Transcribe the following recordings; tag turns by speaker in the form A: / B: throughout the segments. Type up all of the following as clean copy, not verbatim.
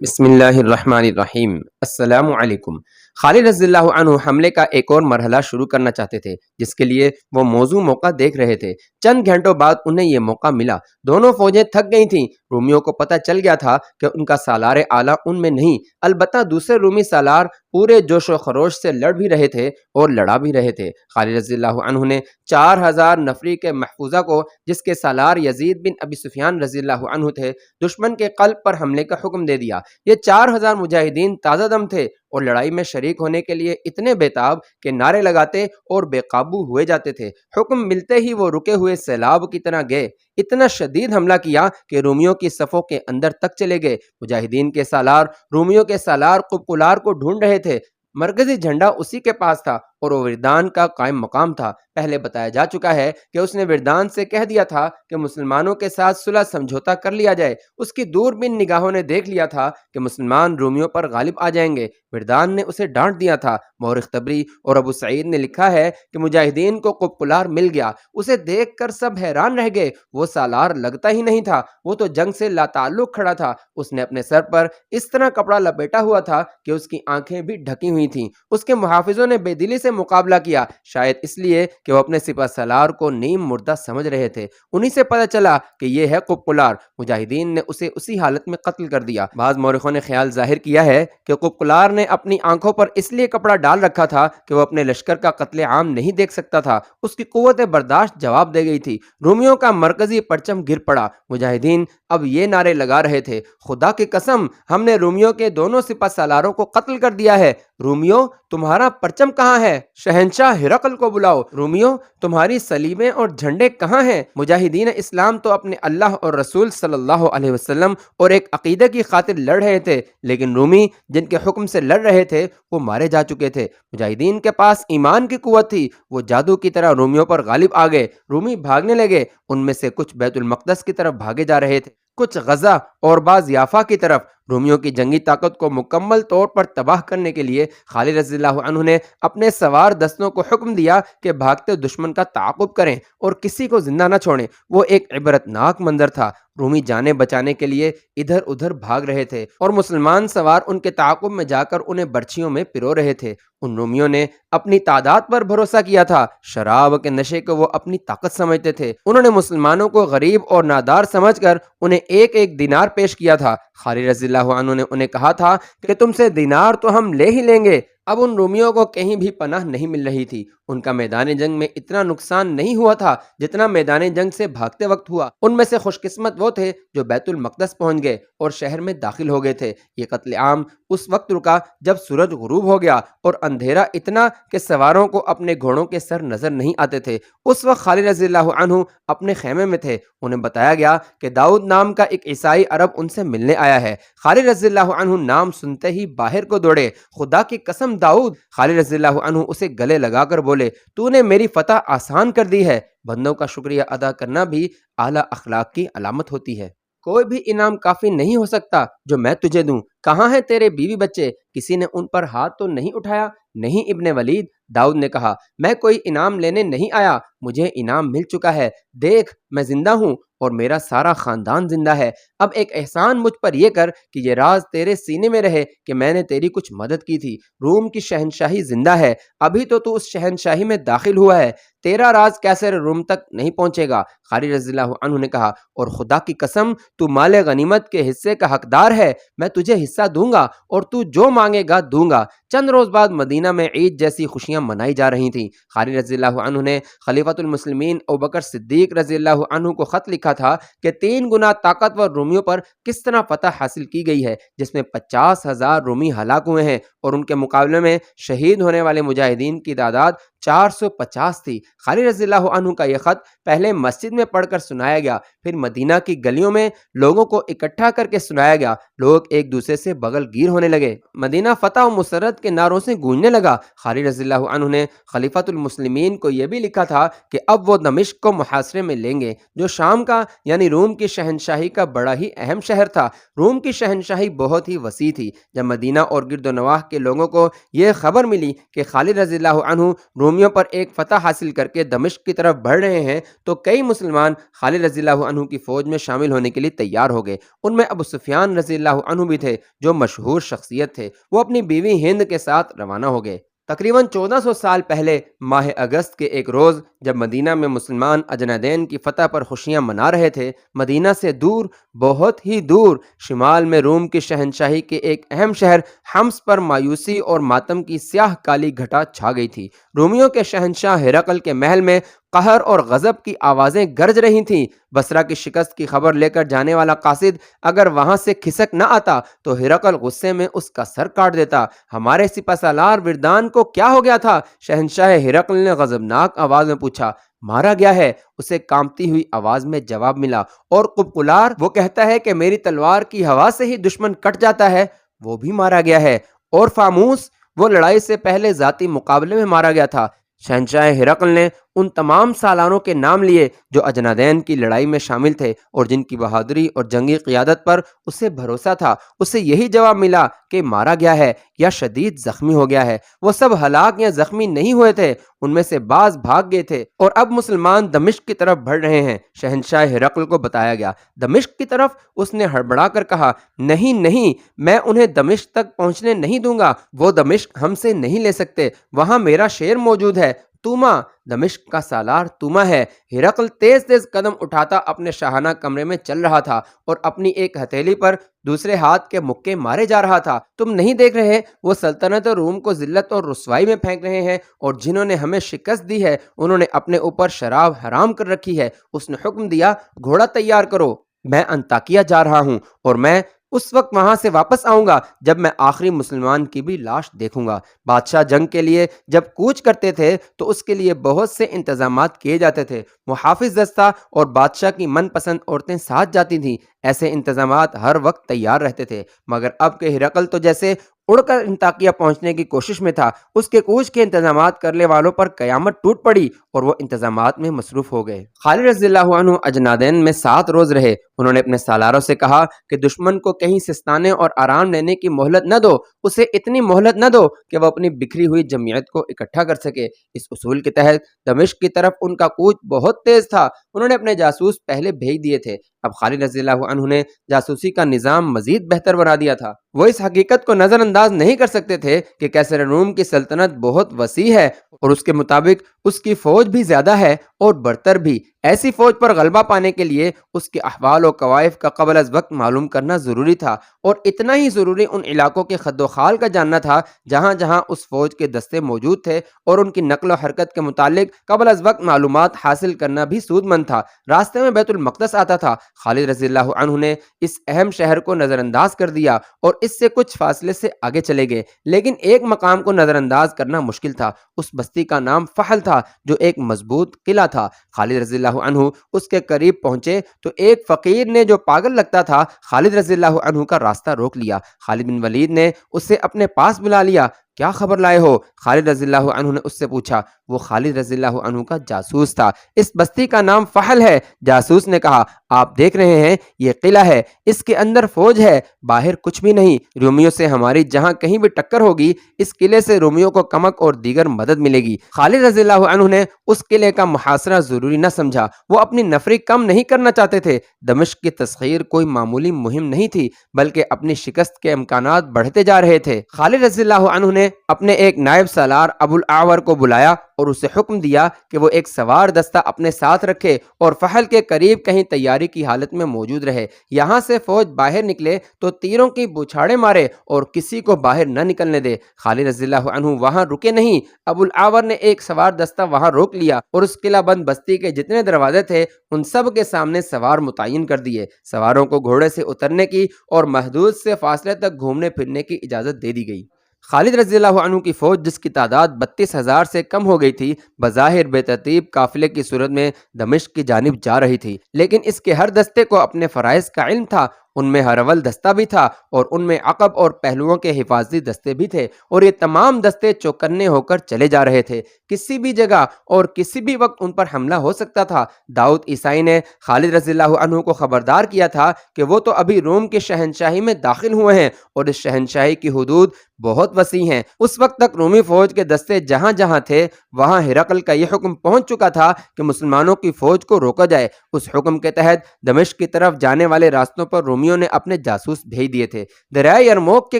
A: بسم اللہ الرحمن الرحیم۔ السلام علیکم۔ خالد رضی اللہ عنہ حملے کا ایک اور مرحلہ شروع کرنا چاہتے تھے جس کے لیے وہ موزوں موقع دیکھ رہے تھے۔ چند گھنٹوں بعد انہیں یہ موقع ملا۔ دونوں فوجیں تھک گئی تھیں۔ رومیوں کو پتہ چل گیا تھا کہ ان کا سالار اعلیٰ ان میں نہیں، البتہ دوسرے رومی سالار پورے جوش و خروش سے لڑ بھی رہے تھے اور لڑا بھی رہے تھے۔ خالد رضی اللہ عنہ نے 4000 نفری کے محفوظہ کو، جس کے سالار یزید بن ابی سفیان رضی اللہ عنہ تھے، دشمن کے قلب پر حملے کا حکم دے دیا۔ یہ 4000 مجاہدین تازہ دم تھے اور لڑائی میں شریک ہونے کے لیے اتنے بیتاب کہ نعرے لگاتے اور بے قابو ہوئے جاتے تھے۔ حکم ملتے ہی وہ رکے ہوئے سیلاب کی طرح گئے۔ اتنا شدید حملہ کیا کہ رومیوں کی صفوں کے اندر تک چلے گئے۔ مجاہدین کے سالار رومیوں کے سالار قبقلار کو ڈھونڈ رہے تھے۔ مرکزی جھنڈا اسی کے پاس تھا اور وہ وردان کا قائم مقام تھا۔ پہلے بتایا جا چکا ہے کہ اس نے وردان سے کہہ دیا تھا کہ مسلمانوں کے ساتھ صلح سمجھوتا کر لیا جائے۔ اس کی دوربین نگاہوں نے دیکھ لیا تھا کہ مسلمان رومیوں پر غالب آ جائیں گے۔ وردان نے اسے ڈانٹ دیا تھا۔ مورخ طبری اور ابو سعید نے لکھا ہے کہ مجاہدین کو قبقلار مل گیا۔ اسے دیکھ کر سب حیران رہ گئے۔ وہ سالار لگتا ہی نہیں تھا، وہ تو جنگ سے لا تعلق کھڑا تھا۔ اس نے اپنے سر پر اس طرح کپڑا لپیٹا ہوا تھا کہ اس کی آنکھیں بھی ڈھکی ہوئی تھیں۔ اس کے محافظوں نے بے دلی سے مقابلہ کیا، شاید اس لیے کہ وہ اپنے سپہ سالار کو نیم مردہ سمجھ رہے تھے۔ انہی سے پتہ چلا کہ یہ ہے قبقلار۔ مجاہدین نے اسے اسی حالت میں قتل کر دیا۔ بعض مورخوں نے خیال ظاہر کیا ہے کہ قبقلار نے اپنی آنکھوں پر اس لیے کپڑا ڈال رکھا تھا کہ وہ اپنے لشکر کا قتل عام نہیں دیکھ سکتا تھا۔ اس کی قوت برداشت جواب دے گئی تھی۔ رومیوں کا مرکزی پرچم گر پڑا۔ مجاہدین اب یہ نعرے لگا رہے تھے: خدا کی قسم، ہم نے رومیوں کے دونوں سپہ سالاروں کو قتل کر دیا ہے۔ رومیوں، تمہارا پرچم کہاں ہے؟ شہنشاہ ہرقل کو بلاؤ۔ رومیوں، تمہاری صلیبیں اور جھنڈے کہاں ہیں؟ مجاہدین اسلام تو اپنے اللہ اور رسول صلی اللہ علیہ وسلم اور ایک عقیدے کی خاطر لڑ رہے تھے، لیکن رومی جن کے حکم سے لڑ رہے تھے وہ مارے جا چکے تھے۔ مجاہدین کے پاس ایمان کی قوت تھی، وہ جادو کی طرح رومیوں پر غالب آ گئے۔ رومی بھاگنے لگے، ان میں سے کچھ بیت المقدس کی طرف بھاگے جا رہے تھے، کچھ غزہ اور بعض یافا کی طرف۔ رومیوں کی جنگی طاقت کو مکمل طور پر تباہ کرنے کے لیے خالد رضی اللہ عنہ نے اپنے سوار دستوں کو حکم دیا کہ بھاگتے دشمن کا تعاقب کریں اور کسی کو زندہ نہ چھوڑیں۔ وہ ایک عبرتناک منظر تھا۔ رومی جانیں بچانے کے لیے ادھر ادھر بھاگ رہے تھے اور مسلمان سوار ان کے تعاقب میں جا کر انہیں برچھیوں میں پرو رہے تھے۔ ان رومیوں نے اپنی تعداد پر بھروسہ کیا تھا، شراب کے نشے کو وہ اپنی طاقت سمجھتے تھے۔ انہوں نے مسلمانوں کو غریب اور نادار سمجھ کر انہیں ایک ایک دینار پیش کیا تھا۔ خالد رضی اللہ عنہ نے انہیں کہا تھا کہ تم سے دینار تو ہم لے ہی لیں گے۔ اب ان رومیوں کو کہیں بھی پناہ نہیں مل رہی تھی۔ ان کا میدان جنگ میں اتنا نقصان نہیں ہوا تھا جتنا میدان جنگ سے بھاگتے وقت ہوا۔ ان میں سے خوش قسمت وہ تھے جو بیت المقدس پہنچ گئے اور شہر میں داخل ہو گئے تھے۔ یہ قتل عام اس وقت رکا جب سورج غروب ہو گیا اور اندھیرا اتنا کہ سواروں کو اپنے گھوڑوں کے سر نظر نہیں آتے تھے۔ اس وقت خالد رضی اللہ عنہ اپنے خیمے میں تھے۔ انہیں بتایا گیا کہ داؤد نام کا ایک عیسائی عرب ان سے ملنے آیا ہے۔ خالد رضی اللہ عنہ نام سنتے ہی باہر کو دوڑے۔ خدا کی قسم داؤد! خالد رضی اللہ عنہ اسے گلے لگا کر بولے: تو نے میری فتح آسان کر دی ہے۔ بندوں کا شکریہ ادا کرنا بھی اعلیٰ اخلاق کی علامت ہوتی ہے۔ کوئی بھی انعام کافی نہیں ہو سکتا جو میں تجھے دوں۔ کہاں ہیں تیرے بیوی بچے؟ کسی نے ان پر ہاتھ تو نہیں اٹھایا؟ نہیں ابن ولید، داؤد نے کہا، میں کوئی انعام لینے نہیں آیا، مجھے انعام مل چکا ہے۔ دیکھ، میں زندہ ہوں اور میرا سارا خاندان زندہ ہے۔ اب ایک احسان مجھ پر یہ کر کہ یہ راز تیرے سینے میں رہے کہ میں نے تیری کچھ مدد کی تھی۔ روم کی شہنشاہی زندہ ہے، ابھی تو اس شہنشاہی میں داخل ہوا ہے، تیرا راز کیسر روم تک نہیں پہنچے گا۔ خالد رضی اللہ عنہ نے کہا، اور خدا کی قسم، تو مال غنیمت کے حصے کا حقدار ہے، میں تجھے حصہ دوں گا اور تو جو مانگے گا دوں گا۔ چند روز بعد مدینہ میں عید جیسی خوشیاں منائی جا رہی تھیں۔ خالد رضی اللہ عنہ نے خلیفۃ المسلمین ابوبکر صدیق رضی اللہ عنہ کو خط لکھا تھا کہ 3 گنا طاقتور رومیوں پر کس طرح فتح حاصل کی گئی ہے، جس میں 50,000 رومی ہلاک ہوئے ہیں اور ان کے مقابلے میں شہید ہونے والے مجاہدین کی تعداد 450 تھی۔ خالد رضی اللہ عنہ کا یہ خط پہلے مسجد میں پڑھ کر سنایا گیا، پھر مدینہ کی گلیوں میں لوگوں کو اکٹھا کر کے سنایا گیا۔ لوگ ایک دوسرے سے بغل گیر ہونے لگے، مدینہ فتح و مسرت کے نعروں سے گونجنے لگا۔ خالد رضی اللہ عنہ نے خلیفۃ المسلمین کو یہ بھی لکھا تھا کہ اب وہ دمشق کو محاصرے میں لیں گے، جو شام کا یعنی روم کی شہنشاہی کا بڑا ہی اہم شہر تھا۔ روم کی شہنشاہی بہت ہی وسیع تھی۔ جب مدینہ اور گرد و نواح کے لوگوں کو یہ خبر ملی کہ خالد رضی اللہ عنہ رومیوں پر ایک فتح حاصل کر کے دمشق کی طرف بڑھ رہے ہیں تو کئی مسلمان خالد رضی اللہ عنہ کی فوج میں شامل ہونے کے لیے تیار ہو گئے۔ ان میں ابو سفیان رضی اللہ عنہ بھی تھے جو مشہور شخصیت تھے۔ وہ اپنی بیوی ہند کے ساتھ روانہ ہو گئے۔ تقریباً 1400 سال پہلے ماہ اگست کے ایک روز جب مدینہ میں مسلمان اجنادین کی فتح پر خوشیاں منا رہے تھے، مدینہ سے دور، بہت ہی دور، شمال میں روم کی شہنشاہی کے ایک اہم شہر حمص پر مایوسی اور ماتم کی سیاہ کالی گھٹا چھا گئی تھی۔ رومیوں کے شہنشاہ ہرقل کے محل میں قہر اور غضب کی آوازیں گرج رہی تھیں۔ بصرہ کی شکست کی خبر لے کر جانے والا قاصد اگر وہاں سے کھسک نہ آتا تو ہرقل غصے میں اس کا سر کاٹ دیتا۔ ہمارے سپہ سالار وردان کو کیا ہو گیا تھا؟ شہنشاہ ہرقل نے غضبناک آواز میں پوچھا۔ مارا گیا ہے، اسے کانپتی ہوئی آواز میں جواب ملا، اور قبقلار، وہ کہتا ہے کہ میری تلوار کی ہوا سے ہی دشمن کٹ جاتا ہے، وہ بھی مارا گیا ہے، اور فاموس، وہ لڑائی سے پہلے ذاتی مقابلے میں مارا گیا تھا۔ شہنشاہ ہرقل نے ان تمام سالاروں کے نام لیے جو اجنادین کی لڑائی میں شامل تھے اور جن کی بہادری اور جنگی قیادت پر اسے بھروسہ تھا۔ اسے یہی جواب ملا کہ مارا گیا ہے یا شدید زخمی ہو گیا ہے۔ وہ سب ہلاک یا زخمی نہیں ہوئے تھے، ان میں سے بعض بھاگ گئے تھے، اور اب مسلمان دمشق کی طرف بڑھ رہے ہیں۔ شہنشاہ ہرقل کو بتایا گیا۔ دمشق کی طرف؟ اس نے ہڑبڑا کر کہا، نہیں نہیں، میں انہیں دمشق تک پہنچنے نہیں دوں گا، وہ دمشق ہم سے نہیں لے سکتے، وہاں میرا شیر موجود ہے۔ توما، دمشق کا سالار توما ہے۔ ہرقل تیز تیز قدم اٹھاتا اپنے شاہانہ کمرے میں چل رہا تھا اور اپنی ایک ہتھیلی پر دوسرے ہاتھ کے مکے مارے جا رہا تھا۔ تم نہیں دیکھ رہے وہ سلطنت اور روم کو ذلت اور رسوائی میں پھینک رہے ہیں، اور جنہوں نے ہمیں شکست دی ہے انہوں نے اپنے اوپر شراب حرام کر رکھی ہے۔ اس نے حکم دیا، گھوڑا تیار کرو، میں انطاکیہ جا رہا ہوں، اور میں اس وقت وہاں سے واپس آؤں گا جب میں آخری مسلمان کی بھی لاش دیکھوں گا۔ بادشاہ جنگ کے لیے جب کوچ کرتے تھے تو اس کے لیے بہت سے انتظامات کیے جاتے تھے۔ محافظ دستہ اور بادشاہ کی من پسند عورتیں ساتھ جاتی تھیں۔ ایسے انتظامات ہر وقت تیار رہتے تھے، مگر اب کہ ہرقل تو جیسے اڑ کر انطاکیہ پہنچنے کی کوشش میں تھا، اس کے کوچ کے انتظامات کرنے والوں پر قیامت ٹوٹ پڑی اور وہ انتظامات میں مصروف ہو گئے۔ خالد رضی اللہ عنہ اجنادین میں 7 روز رہے۔ انہوں نے اپنے سالاروں سے کہا کہ دشمن کو کہیں سستانے اور آرام لینے کی مہلت نہ دو، اسے اتنی مہلت نہ دو کہ وہ اپنی بکھری ہوئی جمعیت کو اکٹھا کر سکے۔ اس اصول کے تحت دمشق کی طرف ان کا کوچ بہت تیز تھا۔ انہوں نے اپنے جاسوس پہلے بھیج دیے تھے۔ اب خالد رضی اللہ عنہ نے جاسوسی کا نظام مزید بہتر بنا دیا تھا۔ وہ اس حقیقت کو نظر انداز نہیں کر سکتے تھے کہ کیسر روم کی سلطنت بہت وسیع ہے اور اس کے مطابق اس کی فوج بھی زیادہ ہے اور برتر بھی۔ ایسی فوج پر غلبہ پانے کے لیے اس کے احوال و کوائف کا قبل از وقت معلوم کرنا ضروری تھا، اور اتنا ہی ضروری ان علاقوں کے خد و خال کا جاننا تھا جہاں جہاں اس فوج کے دستے موجود تھے، اور ان کی نقل و حرکت کے متعلق قبل از وقت معلومات حاصل کرنا بھی سود مند تھا۔ راستے میں بیت المقدس آتا تھا۔ خالد رضی اللہ عنہ نے اس اہم شہر کو نظر انداز کر دیا اور اس سے کچھ فاصلے سے آگے چلے گئے، لیکن ایک مقام کو نظر انداز کرنا مشکل تھا۔ اس بستی کا نام فحل تھا جو ایک مضبوط قلعہ تھا۔ خالد رضی اللہ عنہ اس کے قریب پہنچے تو ایک فقیر نے جو پاگل لگتا تھا خالد رضی اللہ عنہ کا راستہ روک لیا۔ خالد بن ولید نے اسے اپنے پاس بلا لیا۔ کیا خبر لائے ہو؟ خالد رضی اللہ عنہ نے اس سے پوچھا۔ وہ خالد رضی اللہ عنہ کا جاسوس تھا۔ اس بستی کا نام فحل ہے۔ جاسوس نے کہا، آپ دیکھ رہے ہیں یہ قلعہ ہے، اس کے اندر فوج ہے، باہر کچھ بھی نہیں۔ رومیوں سے ہماری جہاں کہیں بھی ٹکر ہوگی، اس قلعے سے رومیوں کو کمک اور دیگر مدد ملے گی۔ خالد رضی اللہ عنہ نے اس قلعے کا محاصرہ ضروری نہ سمجھا۔ وہ اپنی نفری کم نہیں کرنا چاہتے تھے۔ دمشق کی تسخیر کوئی معمولی مہم نہیں تھی، بلکہ اپنی شکست کے امکانات بڑھتے جا رہے تھے۔ خالد رضی اللہ عنہ نے اپنے ایک نائب سالار ابو الاعور کو بلایا اور اسے حکم دیا کہ وہ ایک سوار دستہ اپنے ساتھ رکھے اور فحل کے قریب کہیں تیاری کی حالت میں موجود رہے۔ یہاں سے فوج باہر نکلے تو تیروں کی بوچھاڑیں مارے اور کسی کو باہر نہ نکلنے دے۔ خالد رضی اللہ عنہ وہاں رکے نہیں۔ ابو الاعور نے ایک سوار دستہ وہاں روک لیا اور اس قلعہ بند بستی کے جتنے دروازے تھے ان سب کے سامنے سوار متعین کر دیے۔ سواروں کو گھوڑے سے اترنے کی اور محدود سے فاصلے تک گھومنے پھرنے کی اجازت دے دی گئی۔ خالد رضی اللہ عنہ کی فوج جس کی تعداد 32,000 سے کم ہو گئی تھی، بظاہر بے ترتیب قافلے کی صورت میں دمشق کی جانب جا رہی تھی، لیکن اس کے ہر دستے کو اپنے فرائض کا علم تھا۔ ان میں ہرول دستہ بھی تھا اور ان میں عقب اور پہلوؤں کے حفاظتی دستے بھی تھے، اور یہ تمام دستے چوکنے ہو کر چلے جا رہے تھے۔ کسی بھی جگہ اور کسی بھی وقت ان پر حملہ ہو سکتا تھا۔ داؤد عیسائی نے خالد رضی اللہ عنہ کو خبردار کیا تھا کہ وہ تو ابھی روم کے شہنشاہی میں داخل ہوئے ہیں اور اس شہنشاہی کی حدود بہت وسیع ہیں۔ اس وقت تک رومی فوج کے دستے جہاں جہاں تھے وہاں ہرقل کا یہ حکم پہنچ چکا تھا کہ مسلمانوں کی فوج کو روکا جائے۔ اس حکم کے تحت دمشق کی طرف جانے والے راستوں پر رومیوں نے اپنے جاسوس بھیج دیے تھے۔ دریائے یرموک کے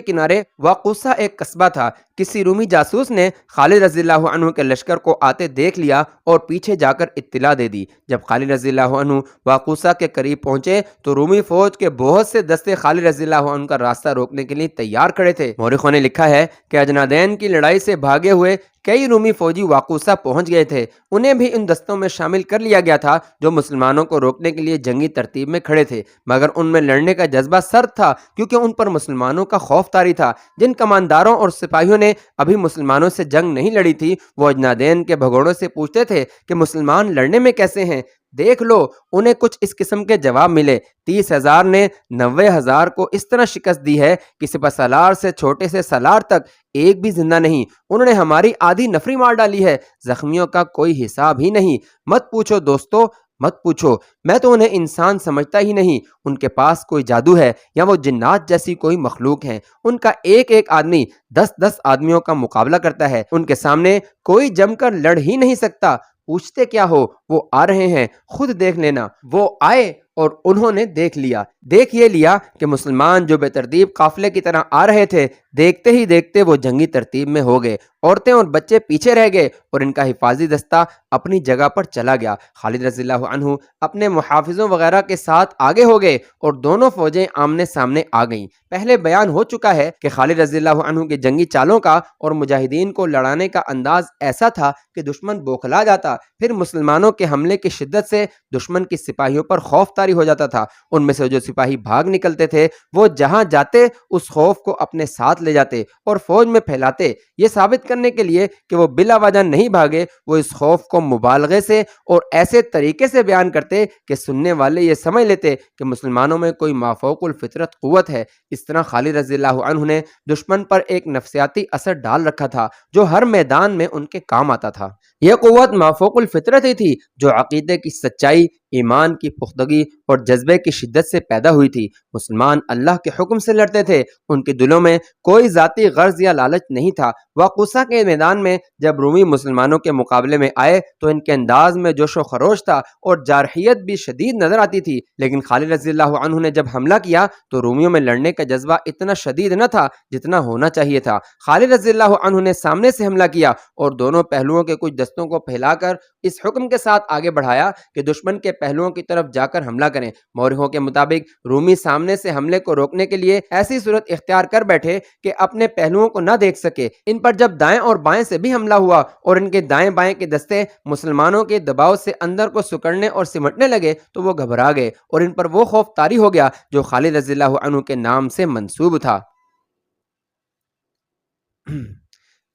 A: کنارے واقوسہ ایک قصبہ تھا۔ کسی رومی جاسوس نے خالد رضی اللہ عنہ کے لشکر کو آتے دیکھ لیا اور پیچھے جا کر اطلاع دے دی۔ جب خالد رضی اللہ عنہ واقوسہ کے قریب پہنچے تو رومی فوج کے بہت سے دستے خالد رضی اللہ عنہ کا راستہ روکنے کے لیے تیار کھڑے تھے۔ مورخوں نے لکھا ہے کہ اجنادین کی لڑائی سے بھاگے ہوئے کئی رومی فوجی واقوسہ پہنچ گئے تھے۔ انہیں بھی ان دستوں میں شامل کر لیا گیا تھا جو مسلمانوں کو روکنے کے لیے جنگی ترتیب میں کھڑے تھے، مگر ان میں لڑنے کا جذبہ سرد تھا کیونکہ ان پر مسلمانوں کا خوف طاری تھا۔ جن کمانداروں اور سپاہیوں نے ابھی مسلمانوں سے جنگ نہیں لڑی تھی وہ اجنادین کے بھگوڑوں سے پوچھتے تھے کہ مسلمان لڑنے میں کیسے ہیں؟ دیکھ لو۔ انہیں کچھ اس قسم کے جواب ملے۔ 30,000 نے 90,000 کو اس طرح شکست دی ہے کہ سپہ سالار سے چھوٹے سے سالار تک ایک بھی زندہ نہیں۔ انہوں نے ہماری آدھی نفری مار ڈالی ہے، زخمیوں کا کوئی حساب ہی نہیں۔ مت پوچھو دوستو، مت پوچھو، میں تو انہیں انسان سمجھتا ہی نہیں۔ ان کے پاس کوئی جادو ہے یا وہ جنات جیسی کوئی مخلوق ہیں۔ ان کا ایک ایک آدمی 10 آدمیوں کا مقابلہ کرتا ہے۔ ان کے سامنے کوئی جم کر لڑ ہی نہیں سکتا۔ پوچھتے کیا ہو؟ وہ آ رہے ہیں، خود دیکھ لینا۔ وہ آئے اور انہوں نے دیکھ لیا۔ دیکھ یہ لیا کہ مسلمان جو بے ترتیب قافلے کی طرح آ رہے تھے، دیکھتے ہی دیکھتے وہ جنگی ترتیب میں ہو گئے۔ عورتیں اور بچے پیچھے رہ گئے اور ان کا حفاظی دستہ اپنی جگہ پر چلا گیا۔ خالد رضی اللہ عنہ اپنے محافظوں وغیرہ کے ساتھ آگے ہو گئے اور دونوں فوجیں آمنے سامنے آ گئیں۔ پہلے بیان ہو چکا ہے کہ خالد رضی اللہ عنہ کے جنگی چالوں کا اور مجاہدین کو لڑانے کا انداز ایسا تھا کہ دشمن بوکھلا جاتا، پھر مسلمانوں کے حملے کی شدت سے دشمن کی سپاہیوں پر خوف طاری ہو جاتا تھا۔ ان میں سے جو سپاہی بھاگ نکلتے تھے وہ جہاں جاتے اس خوف کو اپنے ساتھ لے جاتے اور فوج میں پھیلاتے۔ یہ ثابت کرنے کے لیے کہ وہ بلا وجہ نہیں بھاگے، وہ اس خوف کو مبالغے سے اور ایسے طریقے سے بیان کرتے کہ سننے والے یہ سمجھ لیتے کہ مسلمانوں میں کوئی مافوق الفطرت قوت ہے۔ اس طرح خالد رضی اللہ عنہ نے دشمن پر ایک نفسیاتی اثر ڈال رکھا تھا جو ہر میدان میں ان کے کام آتا تھا۔ یہ قوت مافوق الفطرت ہی تھی جو عقیدے کی سچائی، ایمان کی پختگی اور جذبے کی شدت سے پیدا ہوئی تھی۔ مسلمان اللہ کے حکم سے لڑتے تھے، ان کے دلوں میں کوئی ذاتی غرض یا لالچ نہیں تھا۔ واقوسہ کے میدان میں جب رومی مسلمانوں کے مقابلے میں آئے تو ان کے انداز میں جوش و خروش تھا اور جارحیت بھی شدید نظر آتی تھی، لیکن خالد رضی اللہ عنہ نے جب حملہ کیا تو رومیوں میں لڑنے کا جذبہ اتنا شدید نہ تھا جتنا ہونا چاہیے تھا۔ خالد رضی اللہ عنہ نے سامنے سے حملہ کیا اور دونوں پہلوؤں کے کچھ دستوں کو پھیلا کر اس حکم کے ساتھ آگے بڑھایا کہ دشمن کے پہلوؤں کی طرف جا کر حملہ کریں۔ مورخوں کے مطابق رومی سامنے سے حملے کو روکنے کے لیے ایسی صورت اختیار کر بیٹھے کہ اپنے پہلوؤں کو نہ دیکھ سکے۔ ان پر جب دائیں اور بائیں سے بھی حملہ ہوا اور ان کے دائیں بائیں کے دستے مسلمانوں کے دباؤ سے اندر کو سکڑنے اور سمٹنے لگے تو وہ گھبرا گئے اور ان پر وہ خوف طاری ہو گیا جو خالد رضی اللہ عنہ کے نام سے منسوب تھا۔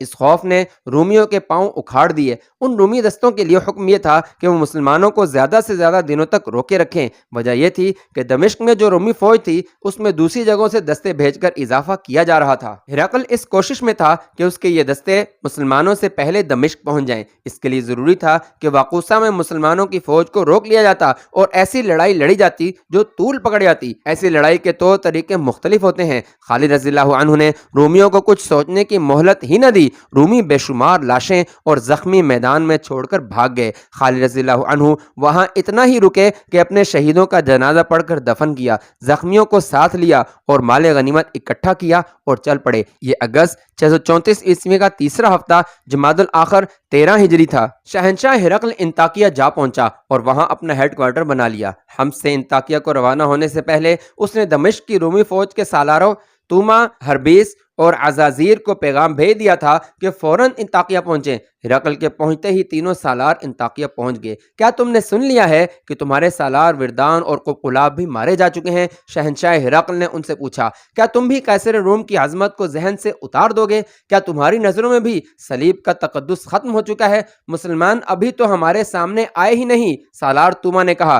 A: اس خوف نے رومیوں کے پاؤں اکھاڑ دیے۔ ان رومی دستوں کے لیے حکم یہ تھا کہ وہ مسلمانوں کو زیادہ سے زیادہ دنوں تک روکے رکھیں۔ وجہ یہ تھی کہ دمشق میں جو رومی فوج تھی اس میں دوسری جگہوں سے دستے بھیج کر اضافہ کیا جا رہا تھا۔ ہرقل اس کوشش میں تھا کہ اس کے یہ دستے مسلمانوں سے پہلے دمشق پہنچ جائیں۔ اس کے لیے ضروری تھا کہ واقوسہ میں مسلمانوں کی فوج کو روک لیا جاتا اور ایسی لڑائی لڑی جاتی جو طول پکڑ جاتی۔ ایسی لڑائی کے طور طریقے مختلف ہوتے ہیں۔ خالد رضی اللہ عنہ نے رومیوں کو کچھ سوچنے کی مہلت ہی نہ دی۔ رومی بے شمار لاشیں اور زخمی میدان میں چھوڑ کر بھاگ گئے۔ خالد رضی اللہ عنہ وہاں اتنا ہی رکے کہ اپنے شہیدوں کا جنازہ پڑھ کر دفن کیا، زخمیوں کو ساتھ لیا اور مال غنیمت اکٹھا کیا اور چل پڑے۔ یہ اگست 634 عیسوی کا تیسرا ہفتہ جمادی الاخر 13 ہجری تھا۔ شہنشاہ ہرقل انطاکیہ جا پہنچا اور وہاں اپنا ہیڈ کوارٹر بنا لیا۔ حمص سے انطاکیہ کو روانہ ہونے سے پہلے اس نے دمشق کی رومی فوج کے سالاروں توما، ہربیس اور عزازیر کو پیغام بھیج دیا تھا کہ فوراً انطاکیہ پہنچیں۔ ہرقل کے پہنچتے ہی تینوں سالار انطاکیہ پہنچ گئے۔ کیا تم نے سن لیا ہے کہ تمہارے سالار وردان اور قلقلاب بھی مارے جا چکے ہیں؟ شہنشاہ ہرقل نے ان سے پوچھا۔ کیا تم بھی قیصر روم کی عظمت کو ذہن سے اتار دو گے؟ کیا تمہاری نظروں میں بھی صلیب کا تقدس ختم ہو چکا ہے؟ مسلمان ابھی تو ہمارے سامنے آئے ہی نہیں۔ سالار توما نے کہا،